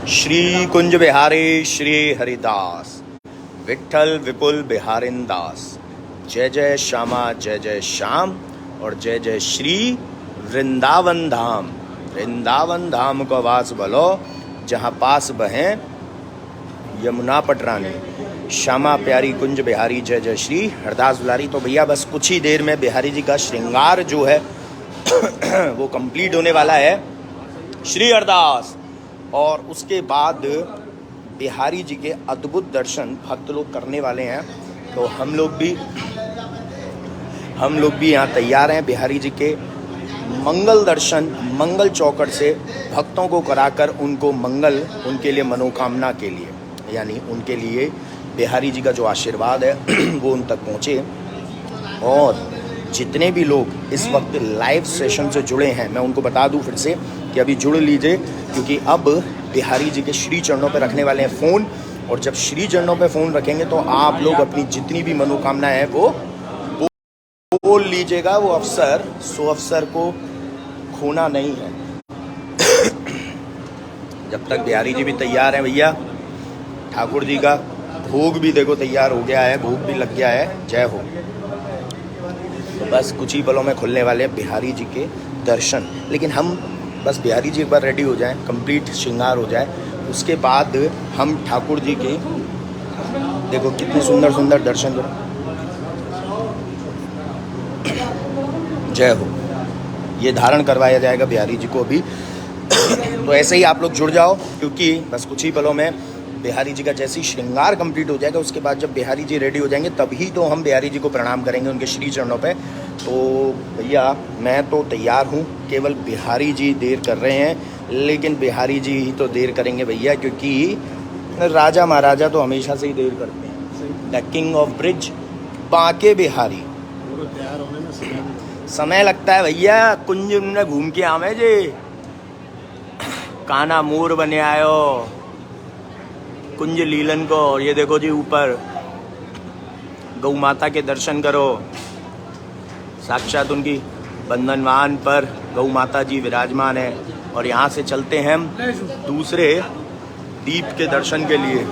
श्री कुंज बिहारी श्री हरिदास विठल विपुल बिहारिन दास। जय जय श्यामा जय जय श्याम और जय जय श्री वृंदावन धाम। वृंदावन धाम को वास भलो जहाँ पास बहें यमुना पटरानी। श्यामा प्यारी कुंज बिहारी जय जय श्री हरदास दुलारी। तो भैया बस कुछ ही देर में बिहारी जी का श्रृंगार जो है वो कंप्लीट होने वाला है श्री हरदास, और उसके बाद बिहारी जी के अद्भुत दर्शन भक्त लोग करने वाले हैं। तो हम लोग भी यहाँ तैयार हैं बिहारी जी के मंगल दर्शन मंगल चौकट से भक्तों को कराकर उनको मंगल, उनके लिए मनोकामना के लिए, यानी उनके लिए बिहारी जी का जो आशीर्वाद है वो उन तक पहुँचे। और जितने भी लोग इस वक्त लाइव सेशन से जुड़े हैं मैं उनको बता दूं फिर से कि अभी जुड़ लीजिए, क्योंकि अब बिहारी जी के श्री चरणों पर रखने वाले हैं फ़ोन। और जब श्री चरणों पर फ़ोन रखेंगे तो आप लोग अपनी जितनी भी मनोकामना है वो बोल लीजिएगा। वो अवसर को खोना नहीं है। जब तक बिहारी जी भी तैयार हैं भैया, ठाकुर जी का भोग भी देखो तैयार हो गया है, भोग भी लग गया है। जय हो। तो बस कुछ ही पलों में खुलने वाले हैं बिहारी जी के दर्शन। लेकिन हम बस बिहारी जी एक बार रेडी हो जाएं, कंप्लीट श्रृंगार हो जाए, उसके बाद हम ठाकुर जी के देखो कितने सुंदर सुंदर दर्शन करो। जय हो। ये धारण करवाया जाएगा बिहारी जी को अभी। तो ऐसे ही आप लोग जुड़ जाओ, क्योंकि बस कुछ ही पलों में बिहारी जी का जैसे ही श्रृंगार कंप्लीट हो जाएगा उसके बाद जब बिहारी जी रेडी हो जाएंगे तभी तो हम बिहारी जी को प्रणाम करेंगे उनके श्री चरणों पे। तो भैया मैं तो तैयार हूँ, केवल बिहारी जी देर कर रहे हैं, लेकिन बिहारी जी ही तो देर करेंगे भैया, क्योंकि राजा महाराजा तो हमेशा से ही देर करते हैं। The king of bridge Banke Bihari. समय लगता है भैया, कुंज में घूम के आवे जी, काना मोर बने आयो कुंज लीलन को। और ये देखो जी ऊपर गौ माता के दर्शन करो, साक्षात उनकी बंधनवान पर गौ माता जी विराजमान है। और यहाँ से चलते हैं हम दूसरे दीप के दर्शन के लिए।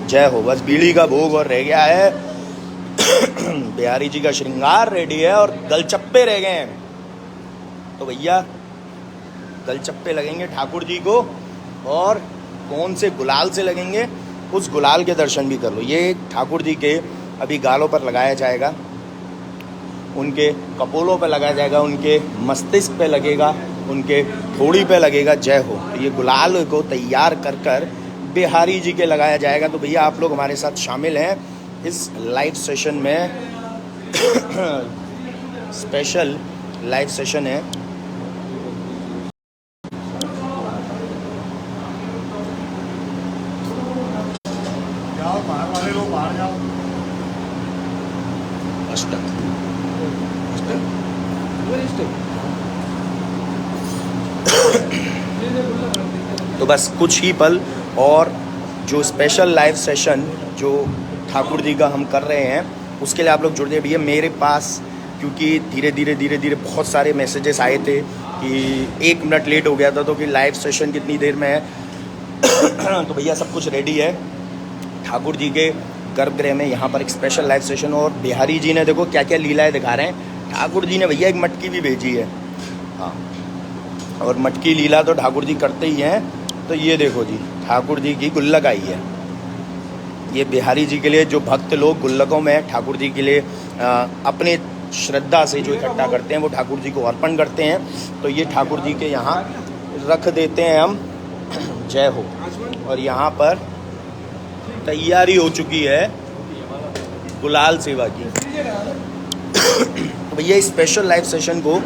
जय हो। बस बीड़ी का भोग और रह गया है बिहारी जी का श्रृंगार रेडी है और गलचप्पे रह गए हैं। तो भैया गलचप्पे लगेंगे ठाकुर जी को, और कौन से गुलाल से लगेंगे उस गुलाल के दर्शन भी कर लो। ये ठाकुर जी के अभी गालों पर लगाया जाएगा, उनके कपोलों पे लगाया जाएगा, उनके मस्तिष्क पे लगेगा, उनके थोड़ी पे लगेगा। जय हो। तो ये गुलाल को तैयार कर बिहारी जी के लगाया जाएगा। तो भैया आप लोग हमारे साथ शामिल हैं इस लाइव सेशन में। स्पेशल लाइव सेशन है। तो बस कुछ ही पल और जो स्पेशल लाइव सेशन जो ठाकुर जी का हम कर रहे हैं उसके लिए आप लोग जुड़ जाइए भैया मेरे पास, क्योंकि धीरे धीरे बहुत सारे मैसेजेस आए थे कि 1 मिनट लेट हो गया था तो कि लाइव सेशन कितनी देर में है। तो भैया सब कुछ रेडी है ठाकुर जी के गर्भगृह में। यहाँ पर एक स्पेशल लाइव सेशन, और बिहारी जी ने देखो क्या क्या लीलाएं दिखा रहे हैं। ठाकुर जी ने भैया एक मटकी भी भेजी है। हाँ, और मटकी लीला तो ठाकुर जी करते ही हैं। तो ये देखो जी ठाकुर जी की गुल्लक आई है। ये बिहारी जी के लिए जो भक्त लोग गुल्लकों में ठाकुर जी के लिए अपने श्रद्धा से जो इकट्ठा करते हैं वो ठाकुर जी को अर्पण करते हैं। तो ये ठाकुर जी के यहाँ रख देते हैं हम। जय हो। और यहाँ पर तैयारी हो चुकी है गुलाल सेवा की। तो भैया इस स्पेशल लाइव सेशन को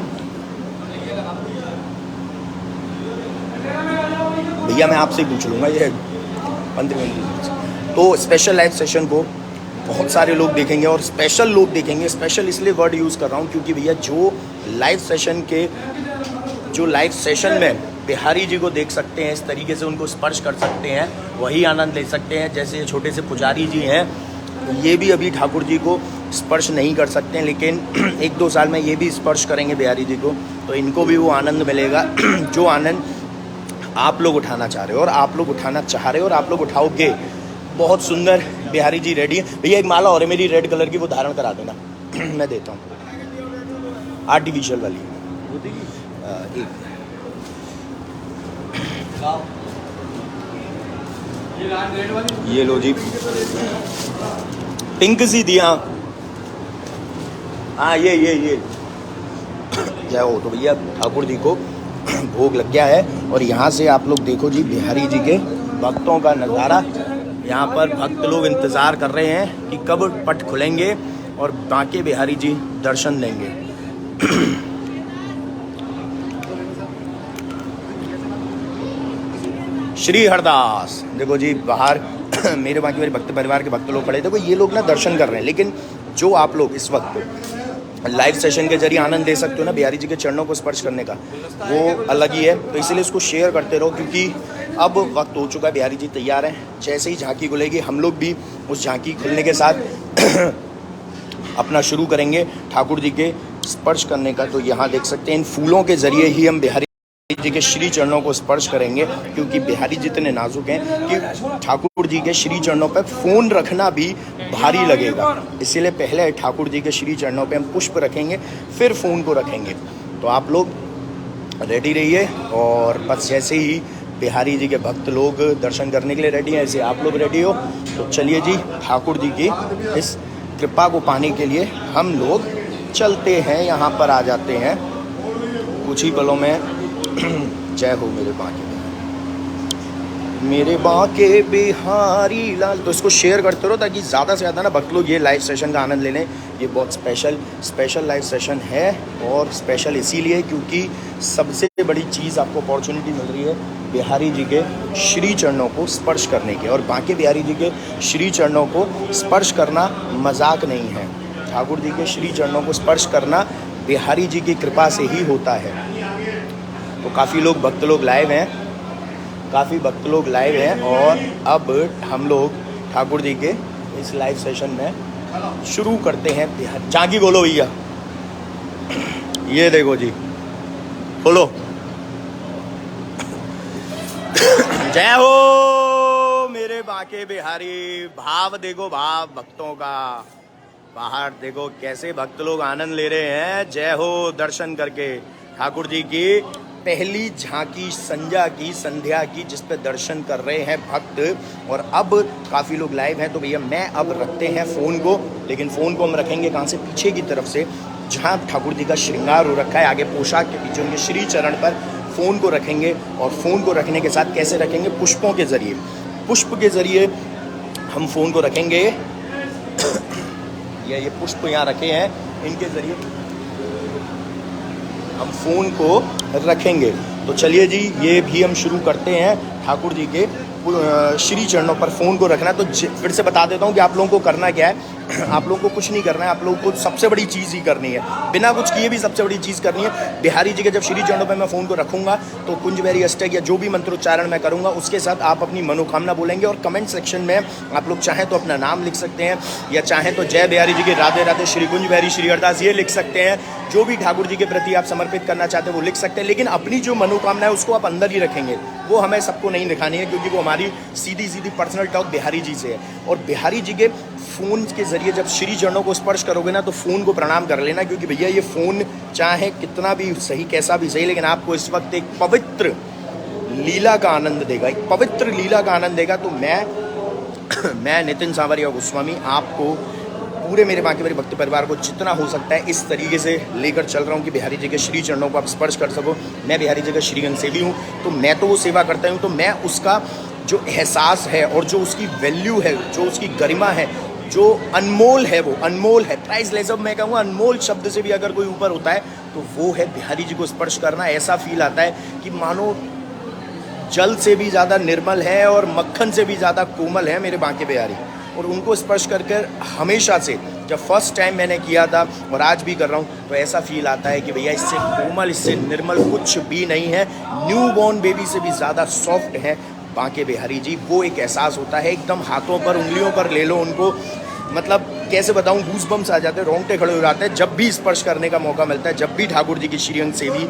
भैया मैं आपसे पूछ लूँगा, ये 15 मिनट। तो स्पेशल लाइव सेशन को बहुत सारे लोग देखेंगे, और स्पेशल लोग देखेंगे। स्पेशल इसलिए वर्ड यूज़ कर रहा हूँ क्योंकि भैया जो लाइव सेशन में बिहारी जी को देख सकते हैं, इस तरीके से उनको स्पर्श कर सकते हैं, वही आनंद ले सकते हैं। जैसे छोटे से पुजारी जी हैं, ये भी अभी ठाकुर जी को स्पर्श नहीं कर सकते हैं, लेकिन 1-2 साल में ये भी स्पर्श करेंगे बिहारी जी को, तो इनको भी वो आनंद मिलेगा जो आनंद आप लोग उठाना चाह रहे हो और आप लोग उठाना चाह रहे हो और आप लोग उठाओगे। बहुत सुंदर बिहारी जी रेडी है। भैया एक माला और है मेरी रेड कलर की, वो धारण करा देना। मैं देता हूँ आर्टिफिशियल वाली। ये लो जी, पिंक सी दिया। हाँ ये जय हो। तो भैया ठाकुर जी को भोग लग गया है और यहाँ से आप लोग देखो जी बिहारी जी के भक्तों का नज़ारा। यहाँ पर भक्त लोग इंतज़ार कर रहे हैं कि कब पट खुलेंगे और बांके बिहारी जी दर्शन देंगे। श्री हरदास देखो जी बाहर मेरे बाकी मेरे भक्त परिवार के भक्त लोग खड़े। देखो ये लोग ना दर्शन कर रहे हैं, लेकिन जो आप लोग इस वक्त लाइव सेशन के जरिए आनंद ले सकते हो ना बिहारी जी के चरणों को स्पर्श करने का, वो अलग ही है। तो इसीलिए इसको शेयर करते रहो, क्योंकि अब वक्त हो चुका है। बिहारी जी तैयार हैं, जैसे ही झांकी खुलेगी हम लोग भी उस झांकी खुलने के साथ अपना शुरू करेंगे ठाकुर जी के स्पर्श करने का। तो यहाँ देख सकते हैं इन फूलों के जरिए ही हम बिहारी जी के श्री चरणों को स्पर्श करेंगे, क्योंकि बिहारी जी इतने नाजुक हैं कि ठाकुर जी के श्री चरणों पर फोन रखना भी भारी लगेगा। इसीलिए पहले ठाकुर जी के श्री चरणों पे हम पुष्प रखेंगे, फिर फ़ोन को रखेंगे। तो आप लोग रेडी रहिए, और बस जैसे ही बिहारी जी के भक्त लोग दर्शन करने के लिए रेडी हैं, ऐसे आप लोग रेडी हो। तो चलिए जी, ठाकुर जी की इस कृपा को पाने के लिए हम लोग चलते हैं, यहाँ पर आ जाते हैं कुछ ही पलों में। जय हो मेरे बांके बिहारी लाल। तो इसको शेयर करते रहो ताकि ज़्यादा से ज़्यादा ना भक्त लोग ये लाइव सेशन का आनंद ले लें। ये बहुत स्पेशल लाइव सेशन है, और स्पेशल इसीलिए क्योंकि सबसे बड़ी चीज़ आपको अपॉर्चुनिटी मिल रही है बिहारी जी के श्री चरणों को स्पर्श करने की। और बांके बिहारी जी के श्री चरणों को स्पर्श करना मजाक नहीं है। ठाकुर जी के श्री चरणों को स्पर्श करना बिहारी जी की कृपा से ही होता है। तो काफ़ी लोग भक्त लोग लाइव हैं, और अब हम लोग ठाकुर जी के इस लाइव सेशन में शुरू करते हैं। झांकी बोलो भैया, ये देखो जी, बोलो जय हो मेरे बांके बिहारी। भाव देखो, भाव भक्तों का। बाहर देखो कैसे भक्त लोग आनंद ले रहे हैं। जय हो दर्शन करके ठाकुर जी की पहली झांकी संध्या की जिस पे दर्शन कर रहे हैं भक्त। और अब काफ़ी लोग लाइव हैं। तो भैया मैं अब रखते हैं फ़ोन को, लेकिन फ़ोन को हम रखेंगे कहाँ से? पीछे की तरफ से, जहाँ ठाकुर जी का श्रृंगार हो रखा है। आगे पोशाक के पीछे उनके श्री चरण पर फ़ोन को रखेंगे, और फ़ोन को रखने के साथ कैसे रखेंगे? पुष्पों के ज़रिए। पुष्प के ज़रिए हम फ़ोन को रखेंगे। ये पुष्प यहाँ रखे हैं, इनके ज़रिए हम फ़ोन को रखेंगे। तो चलिए जी, ये भी हम शुरू करते हैं ठाकुर जी के श्री चरणों पर फ़ोन को रखना। तो फिर से बता देता हूँ कि आप लोगों को करना क्या है। आप लोगों को कुछ नहीं करना है, आप लोगों को सबसे बड़ी चीज़ ही करनी है, बिना कुछ किए भी सबसे बड़ी चीज़ करनी है। बिहारी जी के जब श्री चरणों पर मैं फ़ोन को रखूँगा तो कुंजबैरी अष्टक या जो भी मंत्रोच्चारण मैं करूँगा उसके साथ आप अपनी मनोकामना बोलेंगे। और कमेंट सेक्शन में आप लोग चाहें तो अपना नाम लिख सकते हैं, या चाहें तो जय बिहारी जी की, राधे राधे, श्री कुंजबैरी, श्री हरदास, ये लिख सकते हैं। जो भी ठाकुर जी के प्रति आप समर्पित करना चाहते हैं वो लिख सकते हैं। लेकिन अपनी जो मनोकामना है उसको आप अंदर ही रखेंगे, वो हमें सबको नहीं दिखानी है, क्योंकि वो हमारी सीधी पर्सनल टॉक बिहारी जी से है। और बिहारी जी के फ़ोन के ज़रिए जब श्री चरणों को स्पर्श करोगे ना, तो फ़ोन को प्रणाम कर लेना, क्योंकि भैया ये फ़ोन चाहे कितना भी सही, कैसा भी सही, लेकिन आपको इस वक्त एक पवित्र लीला का आनंद देगा, एक पवित्र लीला का आनंद देगा। तो मैं नितिन सांवरिया गोस्वामी आपको, पूरे मेरे बाकी मेरे भक्त परिवार को जितना हो सकता है इस तरीके से लेकर चल रहा हूँ कि बिहारी जी के श्री चरणों को आप स्पर्श कर सको। मैं बिहारी जी का श्रीगण सेवी हूँ, तो मैं तो वो सेवा करता हूँ, तो मैं उसका जो एहसास है और जो उसकी वैल्यू है, जो उसकी गरिमा है, जो अनमोल है, वो अनमोल है, प्राइसलेस। अब मैं कहूँगा अनमोल शब्द से भी अगर कोई ऊपर होता है तो वो है बिहारी जी को स्पर्श करना। ऐसा फील आता है कि मानो जल से भी ज़्यादा निर्मल है और मक्खन से भी ज़्यादा कोमल है मेरे बांके बिहारी। और उनको स्पर्श कर हमेशा से, जब फर्स्ट टाइम मैंने किया था और आज भी कर रहा हूँ, तो ऐसा फील आता है कि भैया इससे कोमल, इससे निर्मल कुछ भी नहीं है। न्यू बॉर्न बेबी से भी ज़्यादा सॉफ्ट है बांके बिहारी जी। वो एक एहसास होता है, एकदम हाथों पर, उंगलियों पर ले लो उनको, मतलब कैसे बताऊं, गूज बम्स आ जाते हैं, रोंगटे खड़े हो जाते हैं जब भी स्पर्श करने का मौका मिलता है, जब भी ठाकुर जी की श्रीअंग सेवी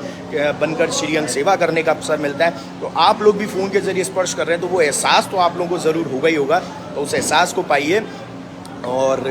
बनकर श्रीअंग सेवा करने का अवसर मिलता है। तो आप लोग भी फ़ोन के ज़रिए स्पर्श कर रहे हैं तो वो एहसास तो आप लोगों को ज़रूर होगा ही होगा, तो उस एहसास को पाइए। और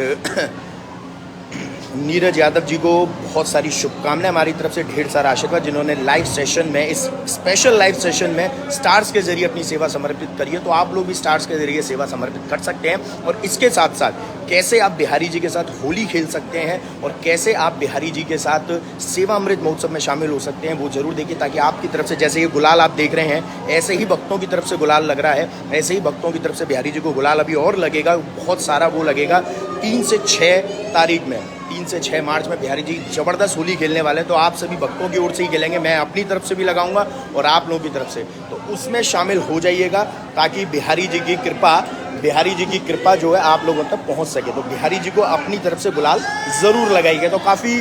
नीरज यादव जी को बहुत सारी शुभकामनाएं हमारी तरफ से, ढेर सारा आशीर्वाद, जिन्होंने लाइव सेशन में, इस स्पेशल लाइव सेशन में स्टार्स के जरिए अपनी सेवा समर्पित करी है। तो आप लोग भी स्टार्स के जरिए सेवा समर्पित कर सकते हैं। और इसके साथ साथ कैसे आप बिहारी जी के साथ होली खेल सकते हैं और कैसे आप बिहारी जी के साथ सेवा अमृत महोत्सव में शामिल हो सकते हैं, वो जरूर देखिए, ताकि आपकी तरफ से, जैसे ये गुलाल आप देख रहे हैं, ऐसे ही भक्तों की तरफ से गुलाल लग रहा है, ऐसे ही भक्तों की तरफ से बिहारी जी को गुलाल अभी और लगेगा, बहुत सारा वो लगेगा 3 से 6 तारीख में, 3 से 6 मार्च में बिहारी जी ज़बरदस्त होली खेलने वाले हैं। तो आप सभी भक्तों की ओर से ही खेलेंगे, मैं अपनी तरफ से भी लगाऊंगा और आप लोगों की तरफ से, तो उसमें शामिल हो जाइएगा ताकि बिहारी जी की कृपा जो है आप लोगों तक पहुंच सके। तो बिहारी जी को अपनी तरफ से गुलाल ज़रूर लगाइएगा। तो काफ़ी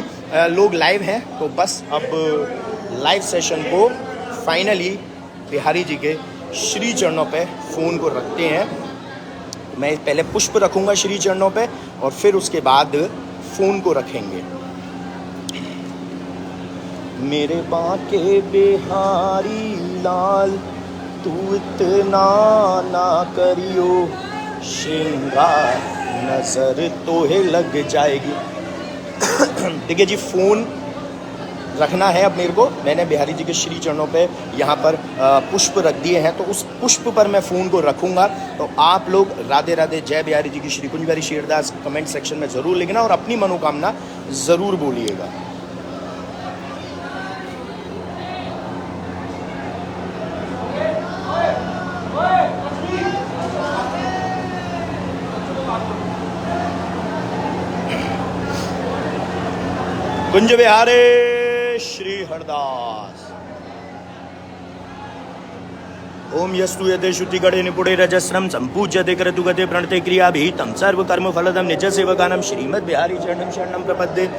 लोग लाइव हैं, तो बस अब लाइव सेशन को फाइनली बिहारी जी के श्री चरणों पे फ़ोन को रखते हैं। मैं पहले पुष्प रखूँगा श्री चरणों पे और फिर उसके बाद फ़ोन को रखेंगे। मेरे बाके बिहारी लाल तू इतना ना करियो, श्रृंगार नजर तोहे लग जाएगी। देखिए जी, फ़ोन रखना है अब मेरे को, मैंने बिहारी जी के श्री चरणों पे यहाँ पर पुष्प रख दिए हैं, तो उस पुष्प पर मैं फ़ोन को रखूँगा। तो आप लोग राधे राधे, जय बिहारी जी की, श्री कुंज बिहारी, श्री हरदास कमेंट सेक्शन में ज़रूर लिखना और अपनी मनोकामना ज़रूर बोलिएगा। कुंज बिहारी श्री हरदास। ओम यस्तु यते शुद्धि गणे निपुणे रजस्रम संपूज्यते क्रतु गते प्रणते क्रियाभिहितं सर्व कर्म फलदं निज सेवकानं श्रीमद् बिहारी चरणं शरणं प्रपद्ये।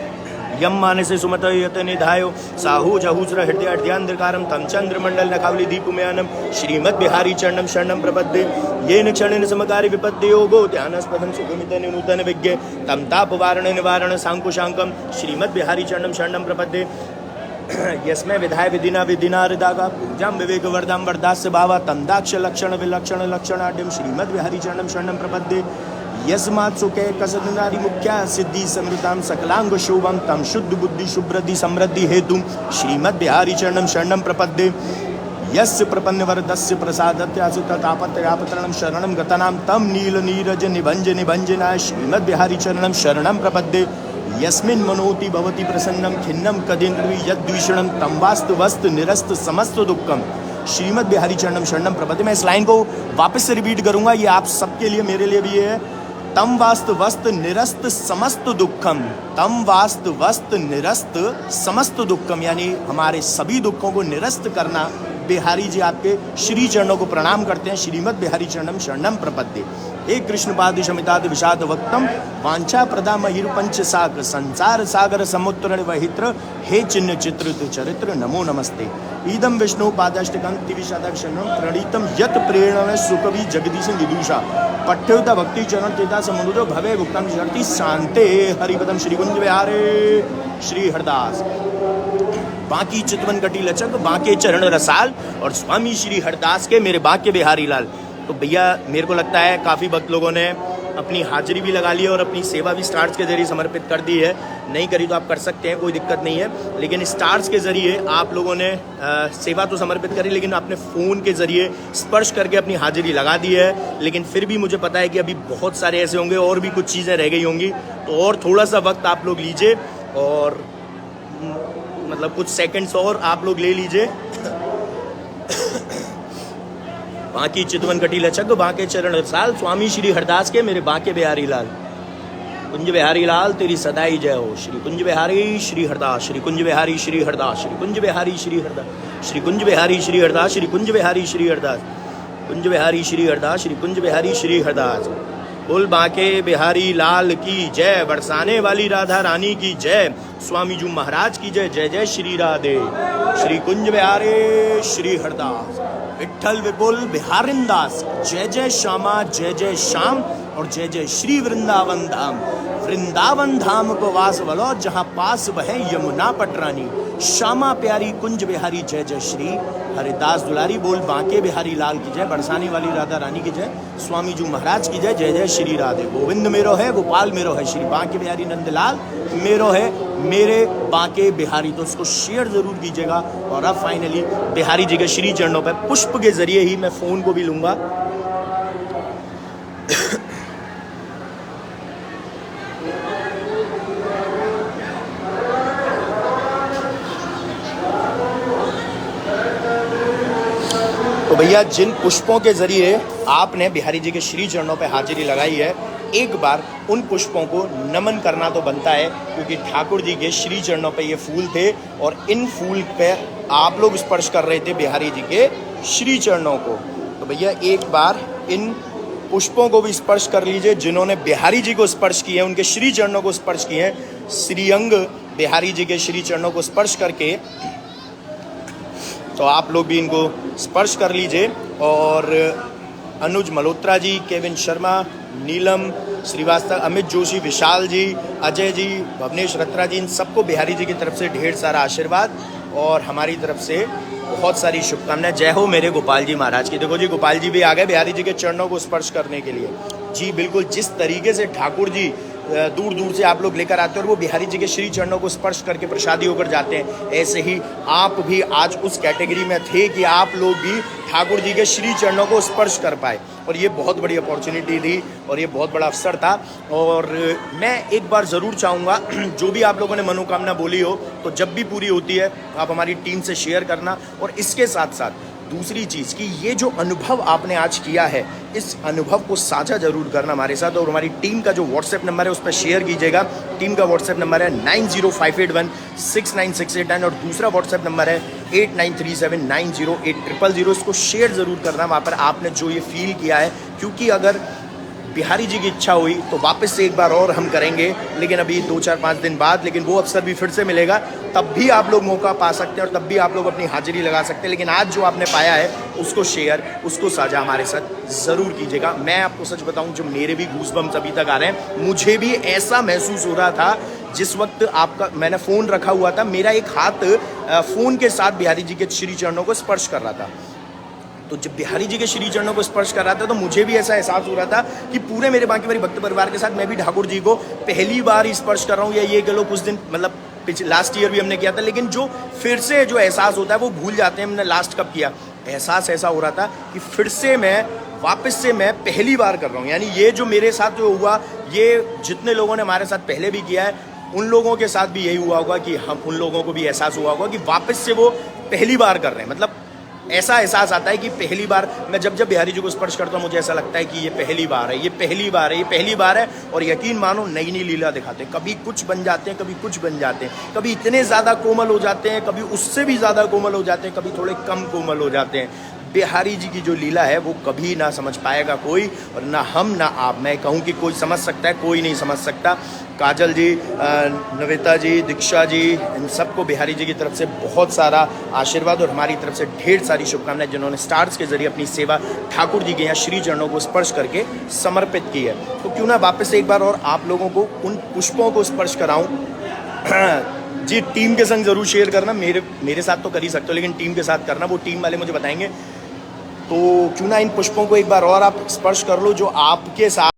यम मानसे सुमत यत निधायो साहू जहूस्र हृदय हृदयांधकारं तम चंद्रमंडल नखावली दीपमयानम श्रीमद् बिहारी चरणं शरणं प्रपद्ये। येन क्षणेन समकारि विपत्ति योगो ध्यानस्पदं सुगमित नूतन विज्ञ तम ताप वारण निवारण सांकुशांकम श्रीमद् बिहारी चरणं शरणं प्रपद्ये। यस्मै विधाय विधिना विधिना हृदागा पूजां विवेक वर्धां वर्धास्य भावा तम दाक्ष लक्षण विलक्षण लक्षणाढ्यं श्रीमद् बिहारी चरणं शरणं प्रपद्ये। यस्मात् सुखे कसदनारी मुख्या सिद्धि समृतां सकलांग शोभम तम शुद्ध बुद्धि शुभ्रद्धि समृद्धि हेतु श्रीमद् बिहारी चरणं शरणं प्रपद्ये। यस्य प्रपन्न वरदस्य प्रसादत्यासु ततापत्रयापतरणं शरणं गतानां तम नील नीरज निभंज निभंजनाय श्रीमद् बिहारी चरणं शरणं प्रपद्ये। यस्मिन् मनोति भवति प्रसन्नं खिन्नं कदेन्द्रवि यद्विषणं तम वास्तु वस्तु निरस्त समस्त दुःखम श्रीमद् बिहारी चरणं शरणं प्रपद्ये। मैं इस लाइन को वापस से रिपीट करूंगा, ये आप सबके लिए, मेरे लिए भी है। तम वास्तु वस्त निरस्त समस्त दुखम, तम वास्तु वस्त निरस्त समस्त दुखम, यानी हमारे सभी दुखों को निरस्त करना। बिहारी जी आपके श्री चरणों को प्रणाम करते हैं। श्रीमद् बिहारी चरणं शरणं प्रपद्ये। हे कृष्ण पाद शमिताद विषाद वक्तम वांछा प्रदा महिर पंच साग संसार सागर समुद्र वहित्र हे चिन्ह चित्र चरित्र नमो नमस्ते। ईदम विष्णु पादाष्टकं तिविषादाक्षणं प्रणीतम यत प्रेरणा सुकवि जगदीश विदुषा पठ्योता भक्ति चरण तेता समुद्र भवे भुक्तम शक्ति शांते हरिपदम श्री कुंज बिहारी श्री हरदास। बाकी चितवन कटी लचक बाके चरण रसाल और स्वामी श्री हरदास के मेरे बाके बिहारी लाल। तो भैया मेरे को लगता है काफ़ी भक्त लोगों ने अपनी हाजिरी भी लगा ली है और अपनी सेवा भी स्टार्स के जरिए समर्पित कर दी है। नहीं करी तो आप कर सकते हैं, कोई दिक्कत नहीं है, लेकिन स्टार्स के जरिए आप लोगों ने सेवा तो समर्पित करी, लेकिन आपने फ़ोन के जरिए स्पर्श करके अपनी हाजिरी लगा दी है। लेकिन फिर भी मुझे पता है कि अभी बहुत सारे ऐसे होंगे और भी कुछ चीज़ें रह गई होंगी, तो और थोड़ा सा वक्त आप लोग लीजिए और मतलब कुछ सेकंड्स और आप लोग ले लीजिए। बाकी चितवन कटी लचक बाके चरण रसाल स्वामी श्री हरदास के मेरे बाके बिहारी लाल। कुंज बिहारी लाल तेरी सदाई जय हो। श्री कुंज बिहारी श्री हरदास, श्री कुंज बिहारी श्री हरदास, श्री कुंज बिहारी श्री हरदास, श्री कुंज बिहारी श्री हरदास, श्री कुंज बिहारी श्री हरदास, कुंज बिहारी श्री हरदास, श्री कुंज बिहारी श्री हरदास। बोल बाके बिहारी लाल की जय, बरसाने वाली राधा रानी की जय, स्वामी जी महाराज की जय। जय जय श्री राधे। श्री कुंज बिहारी श्री हरदास। विठल विपुल बिहारिंदास, जय जय श्यामा, जय जय श्याम और जय जय श्री वृंदावन धाम। वृंदावन धाम को वास वलो, जहाँ पास बहे यमुना पटरानी। श्यामा प्यारी कुंज बिहारी, जय जय श्री हरिदास दुलारी। बोल बांके बिहारी लाल की जय, बरसाने वाली राधा रानी की जय, स्वामी जी महाराज की जय, जय जय श्री राधे। गोविंद मेरो है, गोपाल मेरो है, श्री बांके बिहारी नंदलाल मेरो है, मेरे बांके बिहारी। तो उसको शेयर जरूर कीजिएगा। और अब फाइनली बिहारी जी के श्री चरणों पर पुष्प के जरिए ही मैं फोन को भी लूंगा। तो भैया जिन पुष्पों के जरिए आपने बिहारी जी के श्री चरणों पे हाजिरी लगाई है, एक बार उन पुष्पों को नमन करना तो बनता है, क्योंकि ठाकुर जी के श्री चरणों पे ये फूल थे और इन फूल पे आप लोग स्पर्श कर रहे थे बिहारी जी के श्री चरणों को। तो भैया एक बार इन पुष्पों को भी स्पर्श कर लीजिए। जिन्होंने बिहारी जी को स्पर्श किए, उनके श्री चरणों को स्पर्श किए हैं, श्रीअंग बिहारी जी के श्री चरणों को स्पर्श करके तो आप लोग भी इनको स्पर्श कर लीजिए। और अनुज मल्होत्रा जी, केविन शर्मा, नीलम श्रीवास्तव, अमित जोशी, विशाल जी, अजय जी, भवनेश रत्रा जी, इन सबको बिहारी जी की तरफ से ढेर सारा आशीर्वाद और हमारी तरफ से बहुत सारी शुभकामनाएं। जय हो मेरे गोपाल जी महाराज की। देखो जी, गोपाल जी भी आ गए बिहारी जी के चरणों को स्पर्श करने के लिए। जी बिल्कुल, जिस तरीके से ठाकुर जी दूर दूर से आप लोग लेकर आते हैं और वो बिहारी जी के श्री चरणों को स्पर्श करके प्रसादी होकर जाते हैं, ऐसे ही आप भी आज उस कैटेगरी में थे कि आप लोग भी ठाकुर जी के श्री चरणों को स्पर्श कर पाए। और ये बहुत बड़ी अपॉर्चुनिटी थी और ये बहुत बड़ा अवसर था। और मैं एक बार ज़रूर चाहूँगा, जो भी आप लोगों ने मनोकामना बोली हो तो जब भी पूरी होती है आप हमारी टीम से शेयर करना। और इसके साथ साथ दूसरी चीज़ कि ये जो अनुभव आपने आज किया है, इस अनुभव को साझा जरूर करना हमारे साथ। और हमारी टीम का जो व्हाट्सएप नंबर है उस पर शेयर कीजिएगा। टीम का व्हाट्सएप नंबर है 9058169689 और दूसरा व्हाट्सएप नंबर है 8937908000। इसको शेयर जरूर करना वहाँ पर आपने जो ये फील किया है, क्योंकि अगर बिहारी जी की इच्छा हुई तो वापस से एक बार और हम करेंगे, लेकिन अभी 2-4-5 दिन बाद, लेकिन वो अवसर भी फिर से मिलेगा, तब भी आप लोग मौका पा सकते हैं और तब भी आप लोग अपनी हाजिरी लगा सकते हैं। लेकिन आज जो आपने पाया है उसको शेयर, उसको साझा हमारे साथ ज़रूर कीजिएगा। मैं आपको सच बताऊं, जो मेरे भी गूज़बम्स अभी तक आ रहे हैं, मुझे भी ऐसा महसूस हो रहा था जिस वक्त आपका मैंने फ़ोन रखा हुआ था, मेरा एक हाथ फ़ोन के साथ बिहारी जी के श्री चरणों को स्पर्श कर रहा था। तो जब बिहारी जी के श्री चरणों को स्पर्श कर रहा था तो मुझे भी ऐसा एहसास हो रहा था कि पूरे मेरे बांके बिहारी भक्त परिवार के साथ मैं भी ठाकुर जी को पहली बार ही स्पर्श कर रहा हूँ। या ये कह लो कुछ दिन, मतलब पिछले लास्ट ईयर भी हमने किया था, लेकिन जो फिर से जो एहसास होता है वो भूल जाते हैं हमने लास्ट कब किया। एहसास ऐसा हो रहा था कि फिर से मैं वापस से मैं पहली बार कर रहा हूँ। यानी ये जो मेरे साथ जो हुआ, ये जितने लोगों ने हमारे साथ पहले भी किया है उन लोगों के साथ भी यही हुआ होगा कि हम उन लोगों को भी एहसास हुआ होगा कि वापस से वो पहली बार कर रहे हैं। मतलब ऐसा एहसास आता है कि पहली बार मैं जब जब बिहारी जी को स्पर्श करता हूँ मुझे ऐसा लगता है कि ये पहली बार है, ये पहली बार है, ये पहली बार है। और यकीन मानो नई नई लीला दिखाते हैं, कभी कुछ बन जाते हैं, कभी कुछ बन जाते हैं, कभी इतने ज़्यादा कोमल हो जाते हैं, कभी उससे भी ज़्यादा कोमल हो जाते हैं, कभी थोड़े कम कोमल हो जाते हैं। बिहारी जी की जो लीला है वो कभी ना समझ पाएगा कोई, और ना हम ना आप। मैं कहूँ कि कोई समझ सकता है, कोई नहीं समझ सकता। काजल जी, नविता जी, दीक्षा जी, इन सबको बिहारी जी की तरफ से बहुत सारा आशीर्वाद और हमारी तरफ से ढेर सारी शुभकामनाएं, जिन्होंने स्टार्स के जरिए अपनी सेवा ठाकुर जी के यहाँ श्री चरणों को स्पर्श करके समर्पित की है। तो क्यों ना वापस से एक बार और आप लोगों को उन पुष्पों को स्पर्श कराऊं। जी, टीम के संग जरूर शेयर करना। मेरे साथ तो कर ही सकते हो, लेकिन टीम के साथ करना, वो टीम वाले मुझे बताएंगे। तो क्यों ना इन पुष्पों को एक बार और आप स्पर्श कर लो, जो आपके साथ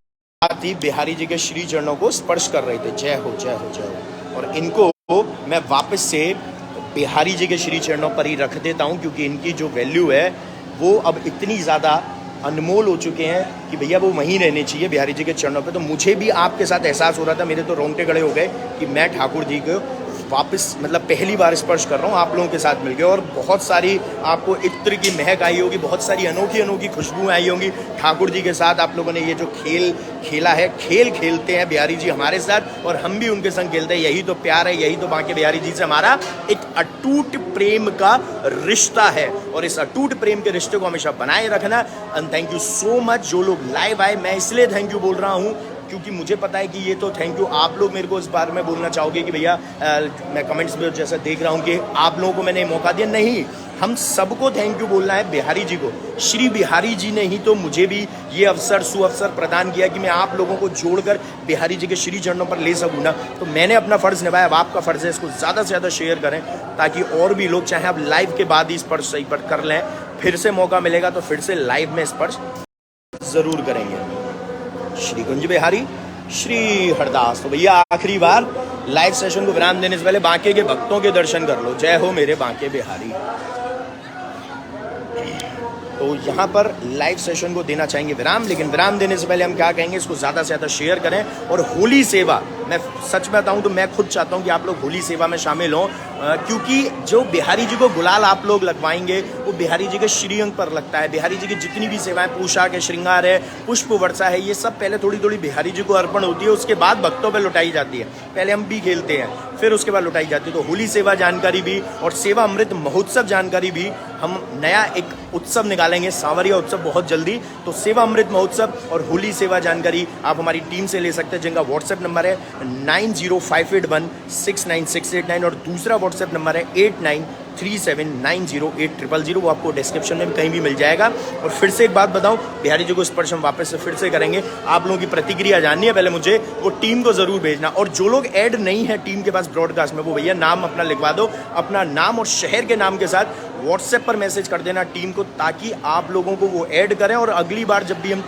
ही बिहारी जी के श्री चरणों को स्पर्श कर रहे थे। जय हो, जय हो, जय हो। और इनको मैं वापस से बिहारी जी के श्री चरणों पर ही रख देता हूँ, क्योंकि इनकी जो वैल्यू है वो अब इतनी ज़्यादा अनमोल हो चुके हैं कि भैया वो वहीं रहने चाहिए बिहारी जी के चरणों पे। तो मुझे भी आपके साथ एहसास हो रहा था, मेरे तो रोंगटे खड़े हो गए कि मैं ठाकुर जी को वापस मतलब पहली बार स्पर्श कर रहा हूँ आप लोगों के साथ मिलकर। और बहुत सारी आपको इत्र की महक आई होगी, बहुत सारी अनोखी अनोखी खुशबू आई होंगी ठाकुर जी के साथ। आप लोगों ने ये जो खेल खेला है, खेल खेलते हैं बिहारी जी हमारे साथ और हम भी उनके संग खेलते हैं। यही तो प्यार है, यही तो बांके बिहारी जी से हमारा एक अटूट प्रेम का रिश्ता है। और इस अटूट प्रेम के रिश्ते को हमेशा बनाए रखना। And thank you so much जो लोग लाइव आए। मैं इसलिए थैंक यू बोल रहा हूँ क्योंकि मुझे पता है कि ये तो थैंक यू आप लोग मेरे को इस बारे में बोलना चाहोगे कि भैया मैं कमेंट्स में जैसा देख रहा हूँ कि आप लोगों को मैंने मौका दिया। नहीं, हम सबको थैंक यू बोलना है, बिहारी जी को। श्री बिहारी जी ने ही तो मुझे भी ये अवसर सुअवसर प्रदान किया कि मैं आप लोगों को जोड़कर बिहारी जी के श्री चरणों पर ले सकूँ ना। तो मैंने अपना फ़र्ज़ निभाया, अब आपका फ़र्ज़ है इसको ज़्यादा से ज़्यादा शेयर करें ताकि और भी लोग, चाहे आप लाइव के बाद ही स्पर्श सही पर कर लें, फिर से मौका मिलेगा तो फिर से लाइव में स्पर्श ज़रूर करेंगे। श्री कुंज बिहारी श्री हरदास। तो भैया आखिरी बार लाइव सेशन को विराम देने से पहले बांके के भक्तों के दर्शन कर लो। जय हो मेरे बांके बिहारी। तो यहाँ पर लाइव सेशन को देना चाहेंगे विराम, लेकिन विराम देने से पहले हम क्या कहेंगे, इसको ज़्यादा से ज़्यादा शेयर करें। और होली सेवा, मैं सच में बताऊँ तो मैं खुद चाहता हूँ कि आप लोग होली सेवा में शामिल हों, क्योंकि जो बिहारी जी को गुलाल आप लोग लगवाएंगे वो बिहारी जी के श्रीअंग पर लगता है। बिहारी जी की जितनी भी सेवाएं, पोशाक है, श्रृंगार है, पुष्प वर्षा है, ये सब पहले थोड़ी थोड़ी बिहारी जी को अर्पण होती है, उसके बाद भक्तों पर लुटाई जाती है। पहले हम भी खेलते हैं, फिर उसके बाद लुटाई जाती है। तो होली सेवा जानकारी भी और सेवा अमृत महोत्सव जानकारी भी हम नया एक उत्सव निकालेंगे, सांवरिया उत्सव, बहुत जल्दी। तो सेवा अमृत महोत्सव और होली सेवा जानकारी आप हमारी टीम से ले सकते हैं, जिनका व्हाट्सएप नंबर है 9058169689 और दूसरा व्हाट्सएप नंबर है 8937908000। वो आपको डिस्क्रिप्शन में कहीं भी मिल जाएगा। और फिर से एक बात बताऊं, बिहारी जी को स्पर्श हम वापस से फिर से करेंगे। आप लोगों की प्रतिक्रिया जाननी है, पहले मुझे वो टीम को जरूर भेजना। और जो लोग ऐड नहीं है टीम के पास ब्रॉडकास्ट में, वो भैया नाम अपना लिखवा दो, अपना नाम और शहर के नाम के साथ व्हाट्सएप पर मैसेज कर देना टीम को, ताकि आप लोगों को वो ऐड करें। और अगली बार जब भी हम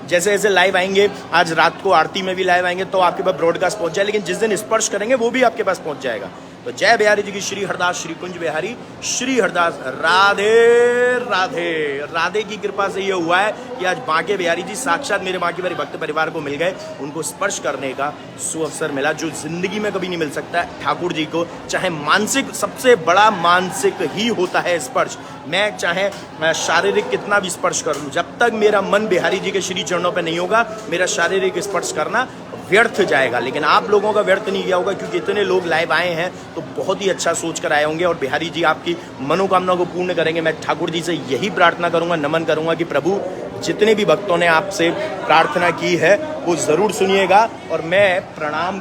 जैसे जैसे लाइव आएंगे, आज रात को आरती में भी लाइव आएंगे तो आपके पास ब्रॉडकास्ट पहुंच जाए, लेकिन जिस दिन स्पर्श करेंगे वो भी आपके पास पहुंच जाएगा। तो जय बिहारी जी की श्री हरदास, श्री कुंज बिहारी श्री हरदास। राधे राधे। राधे की कृपा से ये हुआ है कि आज बांके बिहारी जी साक्षात मेरे बांके बिहारी भक्त परिवार को मिल गए, उनको स्पर्श करने का सुअवसर मिला, जो जिंदगी में कभी नहीं मिल सकता। ठाकुर जी को चाहे मानसिक, सबसे बड़ा मानसिक ही होता है स्पर्श। मैं चाहे शारीरिक कितना भी स्पर्श कर लूँ, जब तक मेरा मन बिहारी जी के श्री चरणों पर नहीं होगा, मेरा शारीरिक स्पर्श करना व्यर्थ जाएगा। लेकिन आप लोगों का व्यर्थ नहीं गया होगा, क्योंकि इतने लोग लाइव आए हैं तो बहुत ही अच्छा सोच कर आए होंगे। और बिहारी जी आपकी मनोकामना को पूर्ण करेंगे। मैं ठाकुर जी से यही प्रार्थना करूंगा, नमन करूंगा कि प्रभु जितने भी भक्तों ने आपसे प्रार्थना की है वो ज़रूर सुनिएगा। और मैं प्रणाम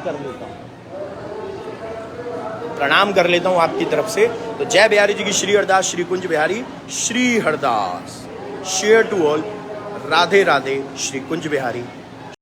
कर लेता हूँ आपकी तरफ से। तो जय बिहारी जी की Shri Hardas, Shri Kunj Bihari Shri Hardas. Share to all. Radhe Radhe. Shri Kunj Bihari.